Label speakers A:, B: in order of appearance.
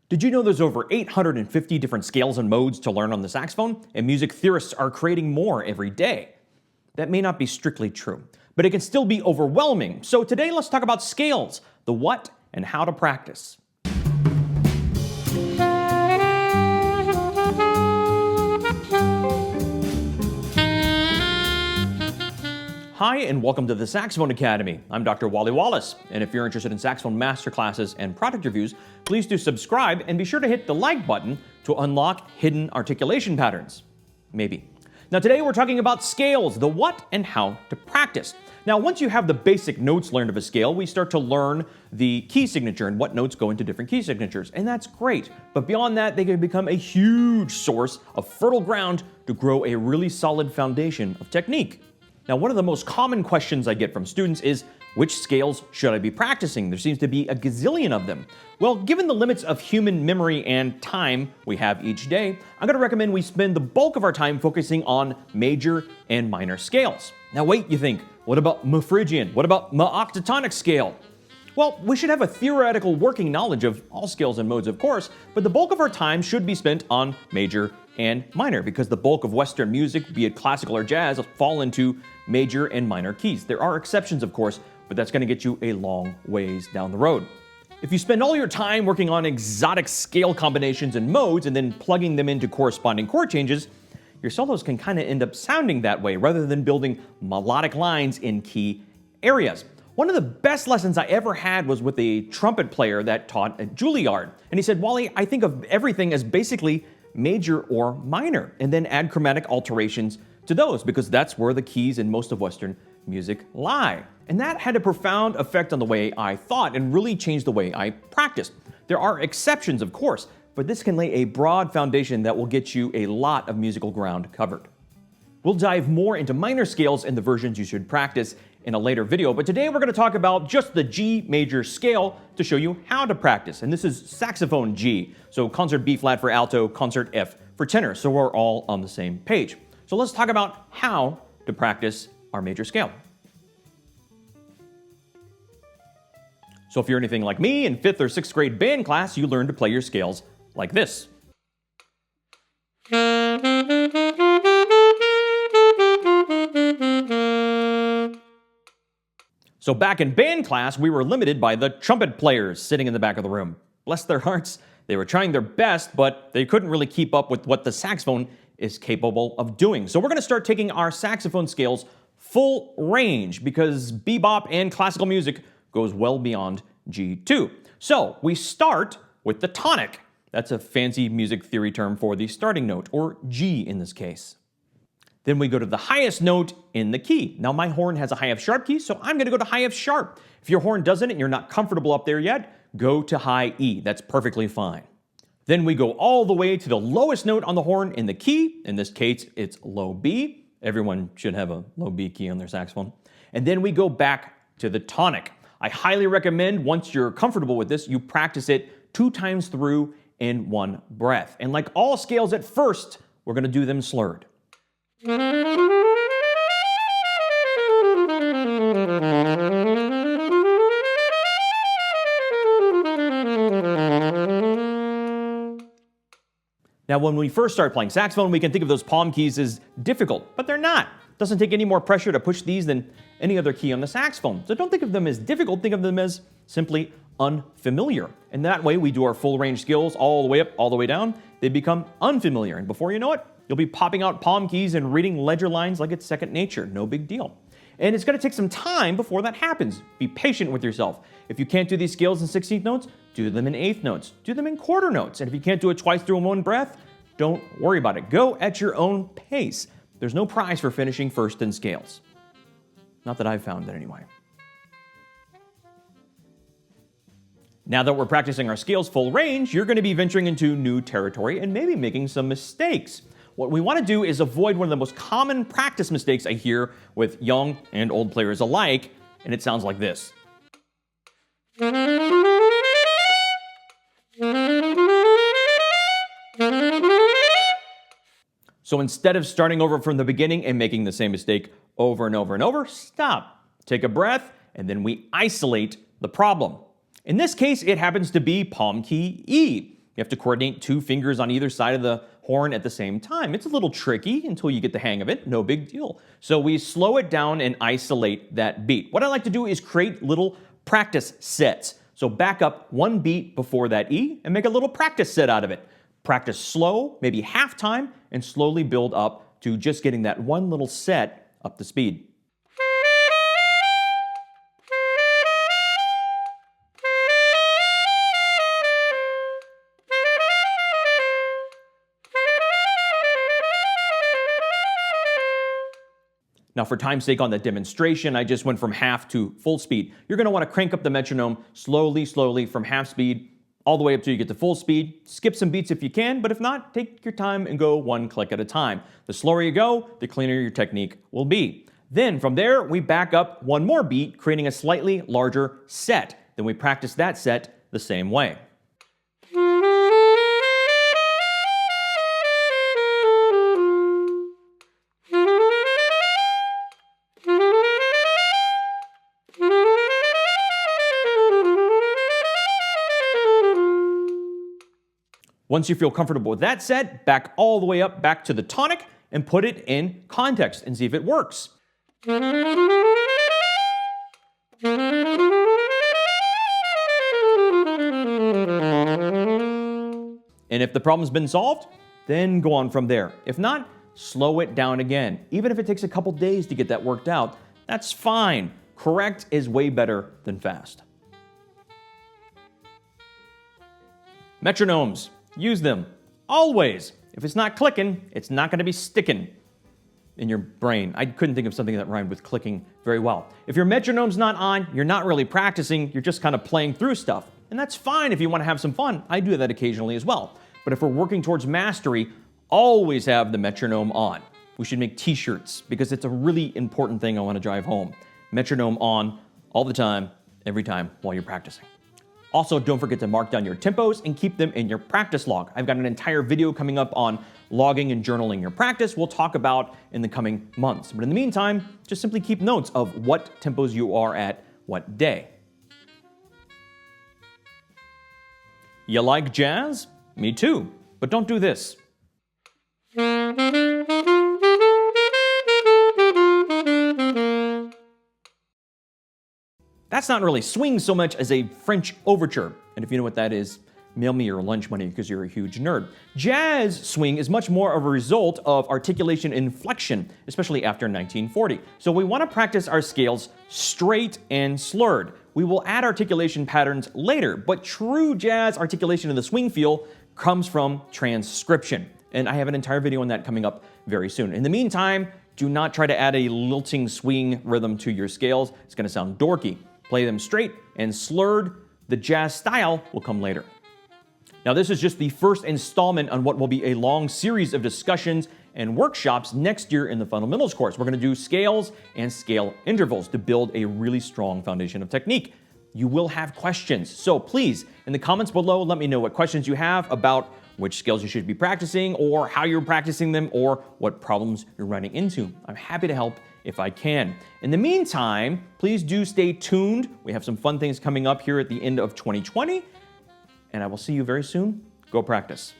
A: Did you know there's over 850 different scales and modes to learn on the saxophone, and music theorists are creating more every day? That may not be strictly true, but it can still be overwhelming. So today let's talk about scales, the what and how to practice. Hi, and welcome to the Saxophone Academy. I'm Dr. Wally Wallace, and if you're interested in saxophone masterclasses and product reviews, please do subscribe and be sure to hit the like button to unlock hidden articulation patterns. Maybe. Now today we're talking about scales, the what and how to practice. Now once you have the basic notes learned of a scale, we start to learn the key signature and what notes go into different key signatures, and that's great. But beyond that, they can become a huge source of fertile ground to grow a really solid foundation of technique. Now, one of the most common questions I get from students is, which scales should I be practicing? There seems to be a gazillion of them. Well, given the limits of human memory and time we have each day, I'm going to recommend we spend the bulk of our time focusing on major and minor scales. Now wait, you think, what about Phrygian? What about octatonic scale? Well, we should have a theoretical working knowledge of all scales and modes, of course, but the bulk of our time should be spent on major and minor, because the bulk of Western music, be it classical or jazz, fall into major and minor keys. There are exceptions, of course, but that's going to get you a long ways down the road. If you spend all your time working on exotic scale combinations and modes and then plugging them into corresponding chord changes, your solos can kind of end up sounding that way rather than building melodic lines in key areas. One of the best lessons I ever had was with a trumpet player that taught at Juilliard. And he said, Wally, I think of everything as basically major or minor, and then add chromatic alterations to those, because that's where the keys in most of Western music lie. And that had a profound effect on the way I thought and really changed the way I practiced. There are exceptions, of course, but this can lay a broad foundation that will get you a lot of musical ground covered. We'll dive more into minor scales and the versions you should practice in a later video, but today we're going to talk about just the G major scale to show you how to practice. And this is saxophone G, so concert B flat for alto, concert F for tenor, so we're all on the same page. So let's talk about how to practice our major scale. So if you're anything like me, in 5th or 6th grade band class, you learn to play your scales like this. So back in band class, we were limited by the trumpet players sitting in the back of the room. Bless their hearts, they were trying their best, but they couldn't really keep up with what the saxophone is capable of doing. So we're going to start taking our saxophone scales full range, because bebop and classical music goes well beyond G2. So we start with the tonic. That's a fancy music theory term for the starting note, or G in this case. Then we go to the highest note in the key. Now my horn has a high F sharp key, so I'm going to go to high F sharp. If your horn doesn't and you're not comfortable up there yet, go to high E. That's perfectly fine. Then we go all the way to the lowest note on the horn in the key. In this case, it's low B. Everyone should have a low B key on their saxophone. And then we go back to the tonic. I highly recommend, once you're comfortable with this, you practice it 2 times through in one breath. And like all scales at first, we're going to do them slurred. Now, when we first start playing saxophone, we can think of those palm keys as difficult, but they're not. It doesn't take any more pressure to push these than any other key on the saxophone. So don't think of them as difficult, think of them as simply unfamiliar. And that way we do our full range skills all the way up, all the way down. They become unfamiliar, and before you know it, you'll be popping out palm keys and reading ledger lines like it's second nature. No big deal. And it's going to take some time before that happens. Be patient with yourself. If you can't do these scales in 16th notes, do them in 8th notes. Do them in quarter notes. And if you can't do it twice through in one breath, don't worry about it. Go at your own pace. There's no prize for finishing first in scales. Not that I've found it anyway. Now that we're practicing our scales full range, you're going to be venturing into new territory and maybe making some mistakes. What we want to do is avoid one of the most common practice mistakes I hear with young and old players alike, and it sounds like this. So instead of starting over from the beginning and making the same mistake over and over and over, stop. take a breath, and then we isolate the problem. In this case, it happens to be palm key E. You have to coordinate 2 fingers on either side of the horn at the same time. It's a little tricky until you get the hang of it, no big deal. So we slow it down and isolate that beat. What I like to do is create little practice sets. So back up 1 beat before that E and make a little practice set out of it. Practice slow, maybe half time, and slowly build up to just getting that one little set up to speed. Now for time's sake on the demonstration, I just went from half to full speed. You're going to want to crank up the metronome slowly from half speed all the way up till you get to full speed. Skip some beats if you can, but if not, take your time and go 1 click at a time. The slower you go, the cleaner your technique will be. Then from there, we back up 1 more beat, creating a slightly larger set. Then we practice that set the same way. Once you feel comfortable with that set, back all the way up back to the tonic and put it in context and see if it works. And if the problem's been solved, then go on from there. If not, slow it down again. Even if it takes a couple days to get that worked out, that's fine. Correct is way better than fast. Metronomes. Use them. Always. If it's not clicking, it's not going to be sticking in your brain. I couldn't think of something that rhymed with clicking very well. If your metronome's not on, you're not really practicing, you're just kind of playing through stuff. And that's fine if you want to have some fun. I do that occasionally as well. But if we're working towards mastery, always have the metronome on. We should make t-shirts because it's a really important thing I want to drive home. Metronome on all the time, every time while you're practicing. Also, don't forget to mark down your tempos and keep them in your practice log. I've got an entire video coming up on logging and journaling your practice we'll talk about in the coming months. But in the meantime, just simply keep notes of what tempos you are at what day. You like jazz? Me too, but don't do this. That's not really swing so much as a French overture. And if you know what that is, mail me your lunch money because you're a huge nerd. Jazz swing is much more of a result of articulation inflection, especially after 1940. So we want to practice our scales straight and slurred. We will add articulation patterns later, but true jazz articulation in the swing feel comes from transcription. And I have an entire video on that coming up very soon. In the meantime, do not try to add a lilting swing rhythm to your scales. It's going to sound dorky. Play them straight and slurred. The jazz style will come later. Now, this is just the first installment on what will be a long series of discussions and workshops next year in the fundamentals course. We're going to do scales and scale intervals to build a really strong foundation of technique. You will have questions, so please, in the comments below, let me know what questions you have about which scales you should be practicing, or how you're practicing them, or what problems you're running into. I'm happy to help if I can. In the meantime, please do stay tuned. We have some fun things coming up here at the end of 2020, and I will see you very soon. Go practice.